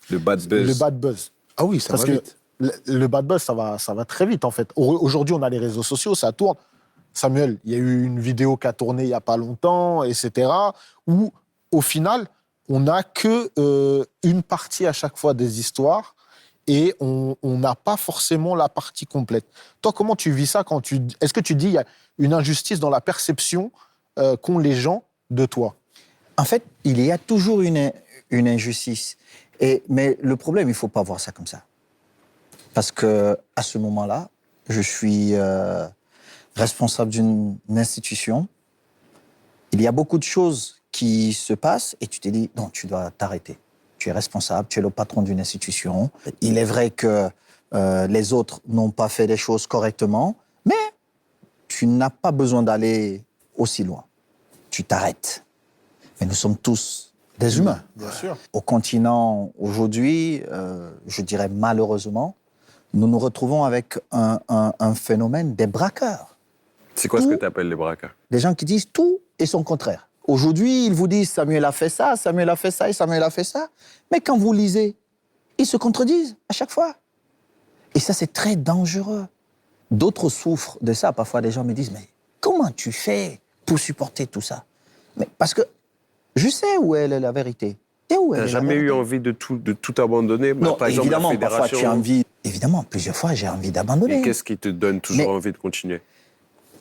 Le bad buzz. Le bad buzz. Ah oui, ça Parce va que vite. le bad buzz, ça va très vite, en fait. Aujourd'hui, on a les réseaux sociaux, ça tourne. Samuel, il y a eu une vidéo qui a tourné il n'y a pas longtemps, etc., où, au final, on n'a que une partie à chaque fois des histoires et on n'a pas forcément la partie complète. Toi, comment tu vis ça Est-ce que tu dis qu'il y a une injustice dans la perception qu'ont les gens de toi? En fait, il y a toujours une injustice. Mais le problème, il ne faut pas voir ça comme ça. Parce qu'à ce moment-là, je suis responsable d'une institution. Il y a beaucoup de choses qui se passent et tu te dis, non, tu dois t'arrêter. Tu es responsable, tu es le patron d'une institution. Il est vrai que les autres n'ont pas fait les choses correctement, mais tu n'as pas besoin d'aller aussi loin. Tu t'arrêtes. Mais nous sommes tous des humains. Bien sûr. Au continent, aujourd'hui, je dirais malheureusement, nous nous retrouvons avec un phénomène des braqueurs. C'est quoi ce que tu appelles les braqueurs? Des gens qui disent tout et son contraire. Aujourd'hui, ils vous disent Samuel a fait ça, Samuel a fait ça et Samuel a fait ça. Mais quand vous lisez, ils se contredisent à chaque fois. Et ça, c'est très dangereux. D'autres souffrent de ça. Parfois, des gens me disent mais comment tu fais pour supporter tout ça? Mais parce que je sais où est la vérité. Tu n'as jamais eu envie de tout abandonner? Non, par exemple, évidemment, la parfois tu as envie. Évidemment, plusieurs fois, j'ai envie d'abandonner. Et qu'est-ce qui te donne toujours envie de continuer?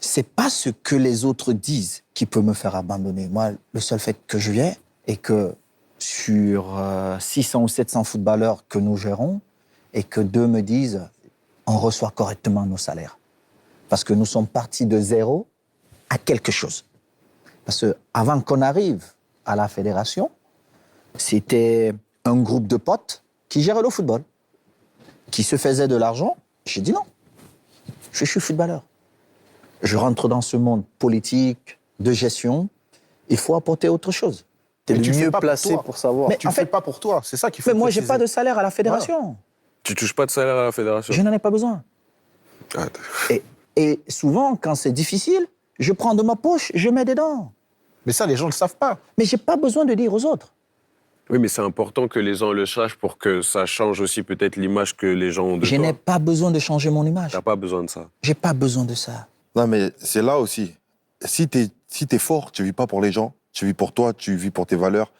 C'est pas ce que les autres disent qui peut me faire abandonner. Moi, le seul fait que je viens et que sur 600 ou 700 footballeurs que nous gérons, et que 2 me disent on reçoit correctement nos salaires. Parce que nous sommes partis de zéro à quelque chose. Parce qu'avant qu'on arrive à la fédération, c'était un groupe de potes qui gérait le football, qui se faisaient de l'argent. J'ai dit non, je suis footballeur. Je rentre dans ce monde politique, de gestion, il faut apporter autre chose. Tu es le mieux placé pour savoir. Mais tu ne fais pas pour toi, c'est ça qu'il faut Mais moi, je n'ai préciser. pas de salaire à la fédération. Voilà. Tu touches pas de salaire à la fédération? Je n'en ai pas besoin. Ah, Et souvent, quand c'est difficile, je prends de ma poche, je mets dedans. Mais ça, les gens ne le savent pas. Mais je n'ai pas besoin de dire aux autres. Oui, mais c'est important que les gens le sachent pour que ça change aussi peut-être l'image que les gens ont de Je toi. n'ai pas besoin de changer mon image. Tu n'as pas besoin de ça. Je n'ai pas besoin de ça. Non, mais c'est là aussi. Si t'es fort, tu vis pas pour les gens, tu vis pour toi, tu vis pour tes valeurs,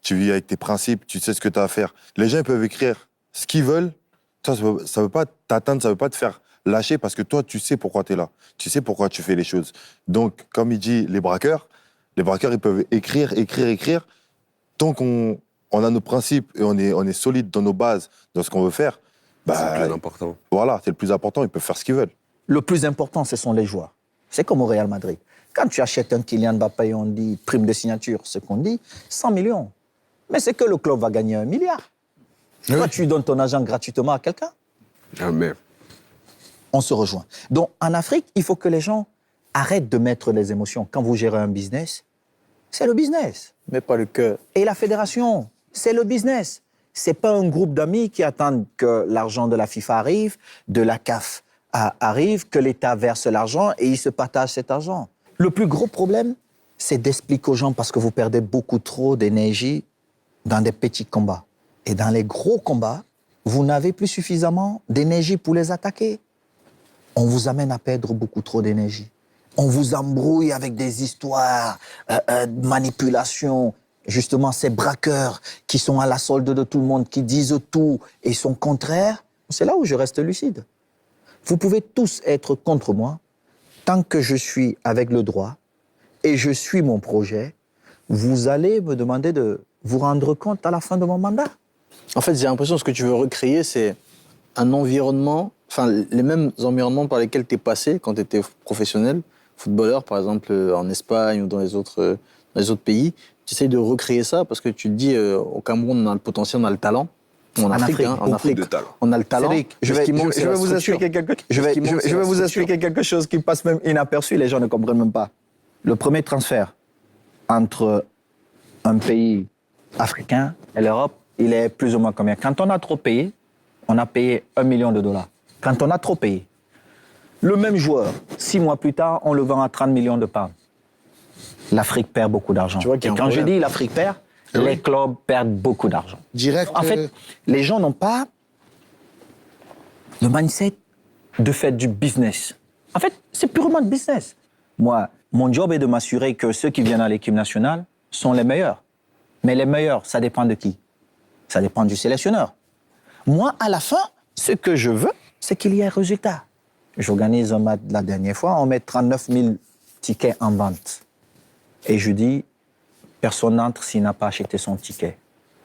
tu vis avec tes principes, tu sais ce que tu as à faire. Les gens ils peuvent écrire ce qu'ils veulent, ça veut pas t'atteindre, ça veut pas te faire lâcher parce que toi, tu sais pourquoi tu es là. Tu sais pourquoi tu fais les choses. Donc, comme il dit, les braqueurs, ils peuvent écrire. Tant qu'on a nos principes et on est solide dans nos bases, dans ce qu'on veut faire, C'est le plus important. Voilà, c'est le plus important, ils peuvent faire ce qu'ils veulent. Le plus important, ce sont les joueurs. C'est comme au Real Madrid. Quand tu achètes un Kylian Mbappé, on dit prime de signature, ce qu'on dit, 100 millions. Mais c'est que le club va gagner 1 milliard. Oui. Toi, tu donnes ton argent gratuitement à quelqu'un. Jamais. On se rejoint. Donc, en Afrique, il faut que les gens arrêtent de mettre les émotions. Quand vous gérez un business, c'est le business. Mais pas le cœur. Et la fédération, c'est le business. C'est pas un groupe d'amis qui attendent que l'argent de la FIFA arrive, de la CAF arrive, que l'État verse l'argent et ils se partagent cet argent. Le plus gros problème, c'est d'expliquer aux gens parce que vous perdez beaucoup trop d'énergie dans des petits combats. Et dans les gros combats, vous n'avez plus suffisamment d'énergie pour les attaquer. On vous amène à perdre beaucoup trop d'énergie. On vous embrouille avec des histoires, de manipulation. Justement, ces braqueurs qui sont à la solde de tout le monde, qui disent tout et sont contraires, c'est là où je reste lucide. Vous pouvez tous être contre moi, tant que je suis avec le droit et je suis mon projet, vous allez me demander de vous rendre compte à la fin de mon mandat. En fait, j'ai l'impression que ce que tu veux recréer, c'est un environnement, enfin, les mêmes environnements par lesquels tu es passé quand tu étais professionnel, footballeur, par exemple, en Espagne ou dans les autres pays. Tu essayes de recréer ça parce que tu te dis, au Cameroun, on a le potentiel, on a le talent. En Afrique, de talent. on a le talent. Cédric, je vais vous expliquer quelque chose qui passe même inaperçu, les gens ne comprennent même pas. Le premier transfert entre un pays africain et l'Europe, il est plus ou moins combien? Quand on a trop payé, on a payé $1 million. Quand on a trop payé, le même joueur, 6 mois plus tard, on le vend à 30 millions de pounds. L'Afrique perd beaucoup d'argent. Tu vois qu'il y a Et un quand je problème. dis l'Afrique perd, les clubs perdent beaucoup d'argent. Direct. En fait, les gens n'ont pas le mindset de faire du business. En fait, c'est purement de business. Moi, mon job est de m'assurer que ceux qui viennent à l'équipe nationale sont les meilleurs. Mais les meilleurs, ça dépend de qui? Ça dépend du sélectionneur. Moi, à la fin, ce que je veux, c'est qu'il y ait un résultat. J'organise un match la dernière fois, on met 39 000 tickets en vente. Et je dis, personne n'entre s'il n'a pas acheté son ticket.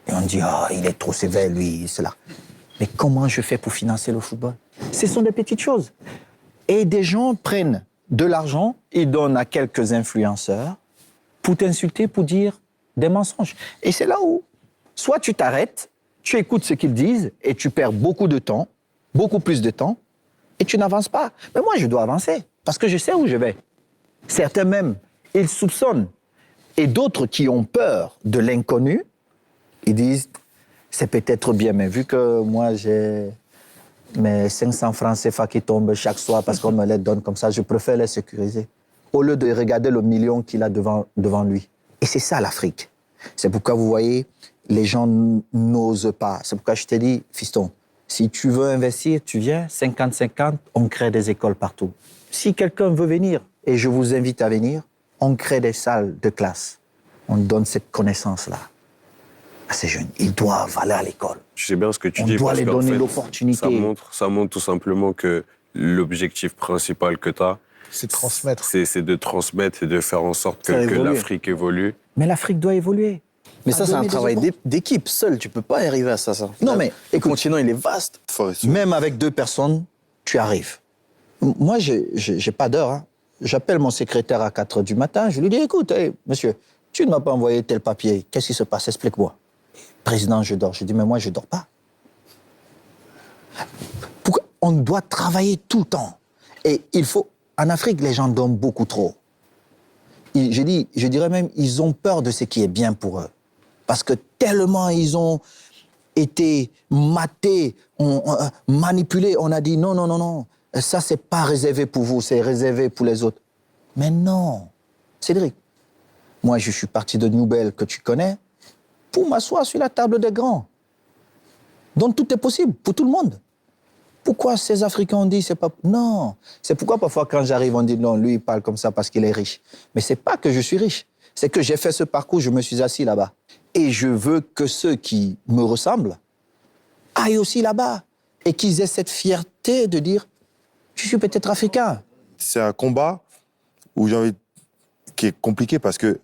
Et on dit, il est trop sévère, lui, cela. Mais comment je fais pour financer le football? Ce sont des petites choses. Et des gens prennent de l'argent, ils donnent à quelques influenceurs pour t'insulter, pour dire des mensonges. Et c'est là où, soit tu t'arrêtes, tu écoutes ce qu'ils disent et tu perds beaucoup de temps, beaucoup plus de temps, et tu n'avances pas. Mais moi, je dois avancer parce que je sais où je vais. Certains même, ils soupçonnent. Et d'autres qui ont peur de l'inconnu, ils disent, c'est peut-être bien, mais vu que moi, j'ai mes 500 francs CFA qui tombent chaque soir parce qu'on me les donne comme ça, je préfère les sécuriser au lieu de regarder le million qu'il a devant lui. Et c'est ça l'Afrique. C'est pourquoi vous voyez, les gens n'osent pas. C'est pourquoi je t'ai dit, fiston, si tu veux investir, tu viens, 50-50, on crée des écoles partout. Si quelqu'un veut venir, et je vous invite à venir, on crée des salles de classe. On donne cette connaissance-là à ces jeunes. Ils doivent aller à l'école. Je sais bien ce que tu On dis. doit parce les qu'en donner fait, l'opportunité. ça montre tout simplement que l'objectif principal que tu as, c'est de transmettre. c'est de transmettre et de faire en sorte que évolue. l'Afrique évolue. Mais l'Afrique doit évoluer. Mais ça, c'est un donner des travail opportunités. d'équipe. Seul, tu peux pas y arriver à ça. Non, mais le continent, il est vaste. Même avec 2 personnes, tu arrives. Moi, j'ai pas d'heure. Hein. J'appelle mon secrétaire à 4 h du matin, je lui dis, écoute, hey, monsieur, tu ne m'as pas envoyé tel papier, qu'est-ce qui se passe? Explique-moi. Président, je dors. Je dis, mais moi, je dors pas. Pourquoi? On doit travailler tout le temps. Et il faut... En Afrique, les gens dorment beaucoup trop. Je dirais même, ils ont peur de ce qui est bien pour eux. Parce que tellement ils ont été matés, manipulés, on a dit non, non, non, non, ça c'est pas réservé pour vous, c'est réservé pour les autres. Mais non, Cédric, moi je suis parti de Newbel que tu connais pour m'asseoir sur la table des grands. Donc tout est possible pour tout le monde. Pourquoi ces Africains ont dit c'est pas... Non, c'est pourquoi parfois quand j'arrive on dit non, lui il parle comme ça parce qu'il est riche. Mais c'est pas que je suis riche, c'est que j'ai fait ce parcours, je me suis assis là-bas. Et je veux que ceux qui me ressemblent aillent aussi là-bas et qu'ils aient cette fierté de dire je suis peut-être africain. C'est un combat où qui est compliqué parce que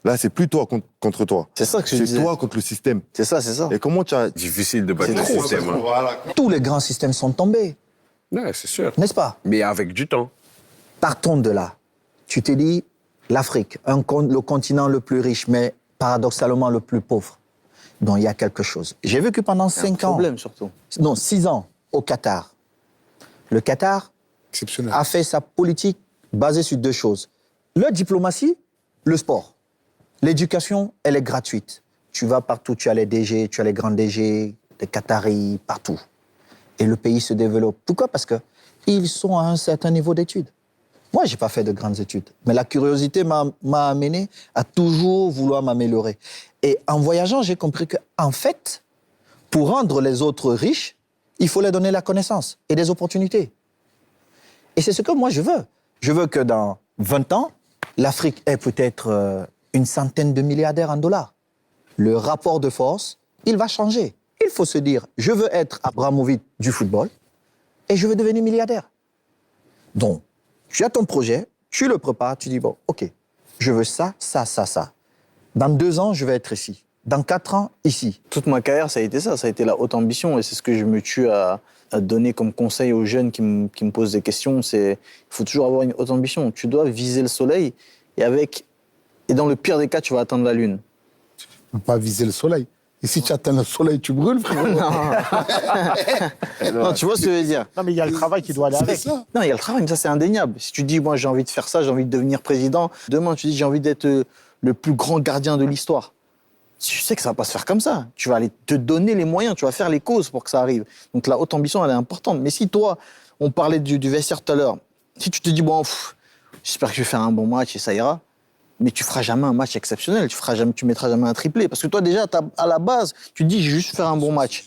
là, c'est plus toi contre toi. C'est ça que je C'est disais. toi contre le système. C'est ça, c'est ça. Et comment tu as... Difficile de battre C'est le trop, système. Hein. Tous les grands systèmes sont tombés, Ouais, c'est sûr. n'est-ce pas? Mais avec du temps. Partons de là. Tu te dis, l'Afrique, le continent le plus riche, mais paradoxalement le plus pauvre. Donc il y a quelque chose. J'ai vécu pendant 5 ans, Problème surtout. non 6 ans au Qatar. Le Qatar Exceptionnel. a fait sa politique basée sur 2 choses. La diplomatie, le sport. L'éducation, elle est gratuite. Tu vas partout, tu as les DG, tu as les grands DG, les Qataris, partout. Et le pays se développe. Pourquoi? Parce qu'ils sont à un certain niveau d'études. Moi, je n'ai pas fait de grandes études. Mais la curiosité m'a amené à toujours vouloir m'améliorer. Et en voyageant, j'ai compris qu'en fait, pour rendre les autres riches, il faut leur donner la connaissance et des opportunités. Et c'est ce que moi je veux. Je veux que dans 20 ans, l'Afrique ait peut-être une centaine de milliardaires en dollars. Le rapport de force, il va changer. Il faut se dire, je veux être Abramovich du football et je veux devenir milliardaire. Donc, tu as ton projet, tu le prépares, tu dis, bon, ok, je veux ça, ça, ça, ça. Dans 2 ans, je vais être ici. Dans 4 ans, ici. Toute ma carrière, ça a été ça. Ça a été la haute ambition. Et c'est ce que je me tue à donner comme conseil aux jeunes qui me posent des questions. Il faut toujours avoir une haute ambition. Tu dois viser le soleil et dans le pire des cas, tu vas atteindre la lune. Tu ne peux pas viser le soleil. Et si tu atteins le soleil, tu brûles, frérot. Non, tu vois ce que je veux dire? Non, mais il y a le travail qui doit aller avec. C'est ça. Non, il y a le travail, mais ça, c'est indéniable. Si tu dis, moi, j'ai envie de faire ça, j'ai envie de devenir président, demain, tu dis, j'ai envie d'être le plus grand gardien de l'histoire. Tu sais que ça va pas se faire comme ça. Tu vas aller te donner les moyens, tu vas faire les causes pour que ça arrive. Donc, la haute ambition, elle est importante. Mais si toi, on parlait du vestiaire tout à l'heure, si tu te dis, bon, j'espère que je vais faire un bon match et ça ira, mais tu feras jamais un match exceptionnel, tu mettras jamais un triplé. Parce que toi, déjà, à la base, tu te dis, je vais juste faire un bon match.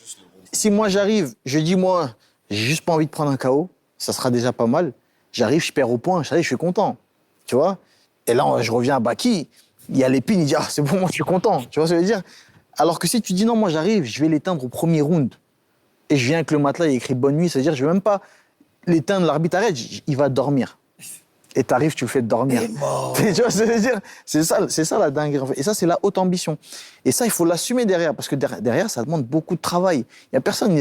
Si moi, j'arrive, je dis, moi, j'ai juste pas envie de prendre un KO, ça sera déjà pas mal. J'arrive, je perds au point, je suis content. Tu vois? Et là, je reviens à Baki, il y a l'épine, il dit, ah, c'est bon, moi, je suis content. Tu vois ce que je veux dire? Alors que si tu dis, non, moi, j'arrive, je vais l'éteindre au premier round, et je viens avec le matelas, il y a écrit bonne nuit, c'est-à-dire, je vais même pas l'éteindre, l'arbitre arrête, il va dormir. Et t'arrives, tu le fais dormir. Tu vois ce que je veux dire? C'est ça la dinguerie. En fait. Et ça, c'est la haute ambition. Et ça, il faut l'assumer derrière, parce que derrière, ça demande beaucoup de travail. Il n'y a personne,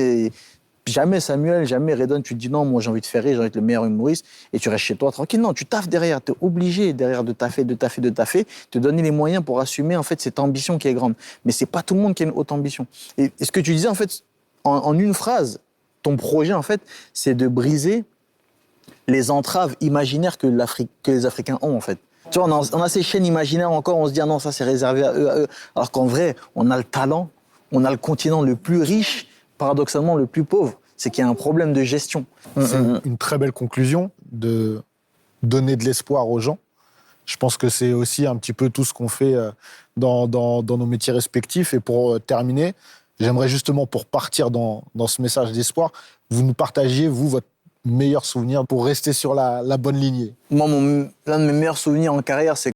jamais Samuel, jamais Redon, tu te dis non, moi j'ai envie de faire rire, j'ai envie d'être le meilleur humoriste, et tu restes chez toi tranquille. Non, tu taffes derrière, tu es obligé derrière de taffer, te donner les moyens pour assumer en fait cette ambition qui est grande. Mais c'est pas tout le monde qui a une haute ambition. Et ce que tu disais en fait, en une phrase, ton projet en fait, c'est de briser les entraves imaginaires que les Africains ont, en fait. Tu vois, on a ces chaînes imaginaires encore, on se dit, ah non, ça c'est réservé à eux. Alors qu'en vrai, on a le talent, on a le continent le plus riche, paradoxalement le plus pauvre. C'est qu'il y a un problème de gestion. C'est une très belle conclusion de donner de l'espoir aux gens. Je pense que c'est aussi un petit peu tout ce qu'on fait dans nos métiers respectifs. Et pour terminer, j'aimerais justement, pour partir dans ce message d'espoir, vous nous partagiez, vous, votre meilleur souvenir pour rester sur la bonne lignée. Moi, l'un de mes meilleurs souvenirs en carrière, c'est